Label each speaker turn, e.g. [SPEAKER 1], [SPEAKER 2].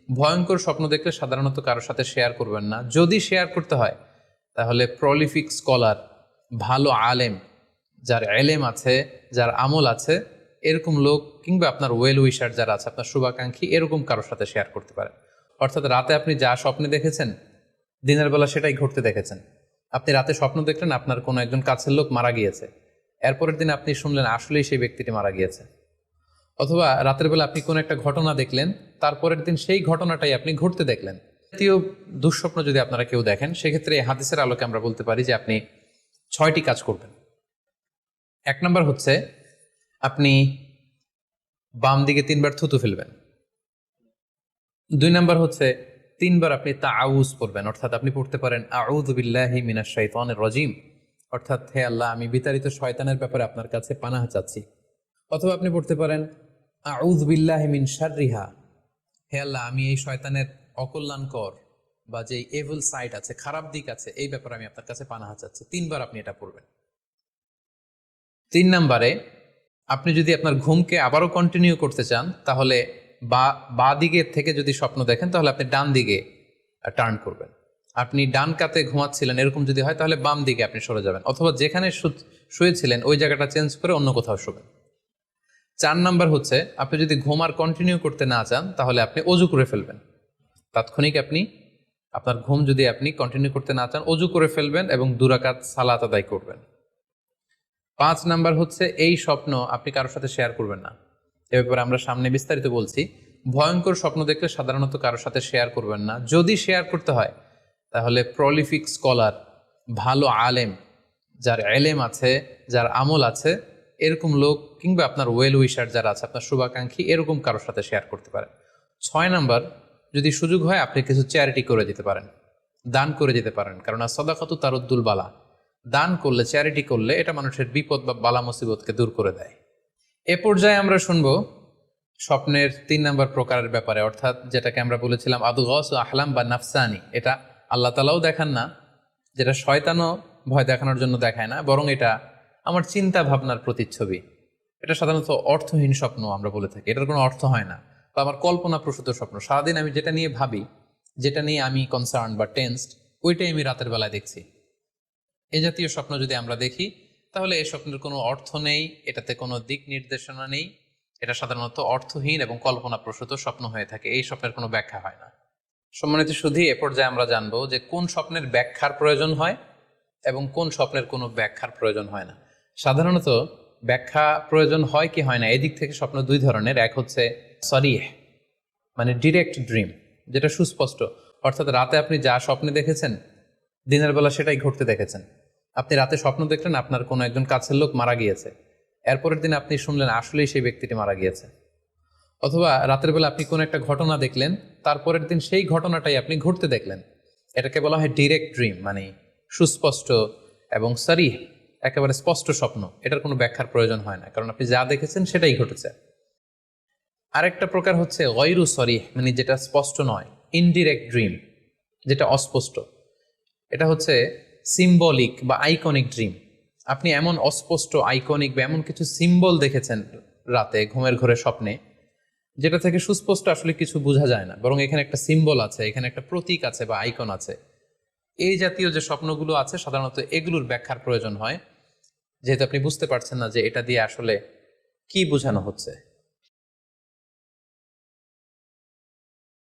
[SPEAKER 1] ভয়ঙ্কর স্বপ্ন দেখলে সাধারণত কারোর সাথে শেয়ার করবেন না। যদি শেয়ার করতে হয় তাহলে প্রলিফিক স্কলার, ভালো আলেম, যার এলেম আছে, যার আমল আছে, এরকম লোক, কিংবা আপনার ওয়েল উইশার যারা আছে, আপনার শুভাকাঙ্ক্ষী, এরকম কারোর সাথে শেয়ার করতে পারেন। অর্থাৎ রাতে আপনি যা স্বপ্নে দেখেছেন দিনের বেলা সেটাই ঘটতে দেখেছেন। আপনি রাতে স্বপ্ন দেখলেন আপনার কোনো একজন কাছের লোক মারা গিয়েছে, এরপরের দিন আপনি শুনলেন আসলেই সেই ব্যক্তিটি মারা গিয়েছে। অথবা রাতের বেলা আপনি কোনো একটা ঘটনা দেখলেন, তারপরের দিন সেই ঘটনাটাই আপনি ঘটতে দেখলেন। দ্বিতীয় দুঃস্বপ্ন যদি আপনারা কেউ দেখেন, সেক্ষেত্রে এই হাদিসের আলোকে আমরা বলতে পারি যে আপনি 6টি কাজ করবেন। 1 নম্বর হচ্ছে আপনি বাম দিকে 3বার থুতু ফেলবেন। 2 নম্বর হচ্ছে 3বার আপনি তাআউজ পড়বেন, অর্থাৎ আপনি পড়তে পারেন আউযু বিল্লাহি মিনাশ শাইতানির রাজিম, অর্থাৎ হে আল্লাহ, আমি বিতাড়িত শয়তানের ব্যাপারে আপনার কাছে পানাহ চাচ্ছি। অথবা আপনি পড়তে পারেন আউযু বিল্লাহি মিন শাররিহা, হে আল্লাহ, আমি এই শয়তানের অকল্যাণকর বা যে এভিল সাইড আছে, খারাপ দিক আছে, এই ব্যাপারে আমি আপনার কাছে পানাহ চাচ্ছি। 3বার আপনি এটা পড়বেন। 3 নম্বরে আপনি যদি আপনার ঘুমকে আবারও কন্টিনিউ করতে চান, তাহলে বা দিকে থেকে যদি স্বপ্ন দেখেন তাহলে আপনি ডান দিকে টার্ন করবেন। আপনি ডান কাতে ঘুমাচ্ছিলেন এরকম যদি হয় তাহলে বাম দিকে আপনি সরে যাবেন, অথবা যেখানে শুয়েছিলেন ওই জায়গাটা চেঞ্জ করে অন্য কোথাও শোবেন। 4 নাম্বার হচ্ছে আপনি যদি ঘুম আর কন্টিনিউ করতে না চান তাহলে আপনি অজু করে ফেলবেন। তাৎক্ষণিক আপনি আপনার ঘুম যদি আপনি কন্টিনিউ করতে না চান, অজু করে ফেলবেন এবং 2 রাকাত সালাত আদায় করবেন। 5 নাম্বার হচ্ছে এই স্বপ্ন আপনি কারোর সাথে শেয়ার করবেন না। এ ব্যাপারে আমরা সামনে বিস্তারিত বলছি। ভয়ঙ্কর স্বপ্ন দেখলে সাধারণত কারোর সাথে শেয়ার করবেন না। যদি শেয়ার করতে হয় তাহলে প্রলিফিক স্কলার, ভালো আলেম, যার এলেম আছে, যার আমল আছে, এরকম লোক, কিংবা আপনার ওয়েল উইশার যারা আছে, আপনার শুভাকাঙ্ক্ষী, এরকম কারোর সাথে শেয়ার করতে পারেন। 6 নাম্বার, যদি সুযোগ হয় আপনি কিছু চ্যারিটি করে দিতে পারেন, দান করে দিতে পারেন, কারণ সাদাকাতু তারুদ্দুল বালা, দান করলে, চ্যারিটি করলে এটা মানুষের বিপদ বা বালা মুসিবতকে দূর করে দেয়। এ পর্যায়ে আমরা শুনবো স্বপ্নের 3 নম্বর প্রকারের ব্যাপারে, অর্থাৎ যেটাকে আমরা বলেছিলাম আদগাস ও আহলাম বা নাফসানি। এটা আল্লাহ তাআলাও দেখান না, যেটা শয়তানও ভয় দেখানোর জন্য দেখায় না, বরং এটা আমার চিন্তা ভাবনার প্রতিচ্ছবি। এটা সাধারণত অর্থহীন স্বপ্ন আমরা বলে থাকি, এটার কোনো অর্থ হয় না, বা আমার কল্পনা প্রসূত স্বপ্ন। সারাদিন আমি যেটা নিয়ে ভাবি, যেটা নিয়ে আমি কনসার্ন বা টেন্সড, ওইটাই আমি রাতের বেলায় দেখছি। এই জাতীয় স্বপ্ন যদি আমরা দেখি তাহলে এই স্বপ্নের কোনো অর্থ নেই, এটাতে কোনো দিক নির্দেশনা নেই, এটা সাধারণত অর্থহীন এবং কল্পনাপ্রসূত স্বপ্ন হয়ে থাকে। এই স্বপ্নের কোনো ব্যাখ্যা হয় না। সম্মানিত সুধী, এ পর্যায়ে আমরা জানবো যে কোন স্বপ্নের ব্যাখ্যার প্রয়োজন হয় এবং কোন স্বপ্নের কোনো ব্যাখ্যার প্রয়োজন হয় না। সাধারণত ব্যাখ্যা প্রয়োজন হয় কি হয় না, এদিক থেকে স্বপ্ন 2 ধরনের। এক হচ্ছে সরিহ, মানে ডিরেক্ট ড্রিম, যেটা সুস্পষ্ট, অর্থাৎ রাতে আপনি যা স্বপ্নে দেখেছেন দিনের বেলা সেটাই ঘটতে দেখেছেন। আপনি রাতে স্বপ্ন দেখলেন আপনার কোনো একজন কাছের লোক মারা গিয়েছে, এরপরের দিন আপনি শুনলেন আসলেই সেই ব্যক্তিটি মারা গিয়েছে। অথবা রাতের বেলা আপনি কোনো একটা ঘটনা দেখলেন, তারপরের দিন সেই ঘটনাটাই আপনি ঘটতে দেখলেন। এটাকে বলা হয় ডিরেক্ট ড্রিম, মানে সুস্পষ্ট এবং সরিহ, একেবারে স্পষ্ট স্বপ্ন। এটার কোনো ব্যাখ্যার প্রয়োজন হয় না, কারণ আপনি যা দেখেছেন সেটাই ঘটেছে। আরেকটা প্রকার হচ্ছে গয়রু সরিহ, মানে যেটা স্পষ্ট নয়, ইনডিরেক্ট ড্রিম, যেটা অস্পষ্ট। এটা হচ্ছে সিম্বলিক বা আইকনিক ড্রিম। আপনি এমন অস্পষ্ট, আইকনিক বা এমন কিছু সিম্বল দেখেছেন রাতে ঘুমের ঘরে স্বপ্নে, যেটা থেকে সুস্পষ্ট আসলে কিছু বোঝা যায় না, বরং এখানে একটা সিম্বল আছে, এখানে একটা প্রতীক আছে বা আইকন আছে। এই জাতীয় যে স্বপ্নগুলো আছে সাধারণত এগুলোর ব্যাখ্যার প্রয়োজন হয়, যেহেতু আপনি বুঝতে পারছেন না যে এটা দিয়ে আসলে কি বোঝানো হচ্ছে।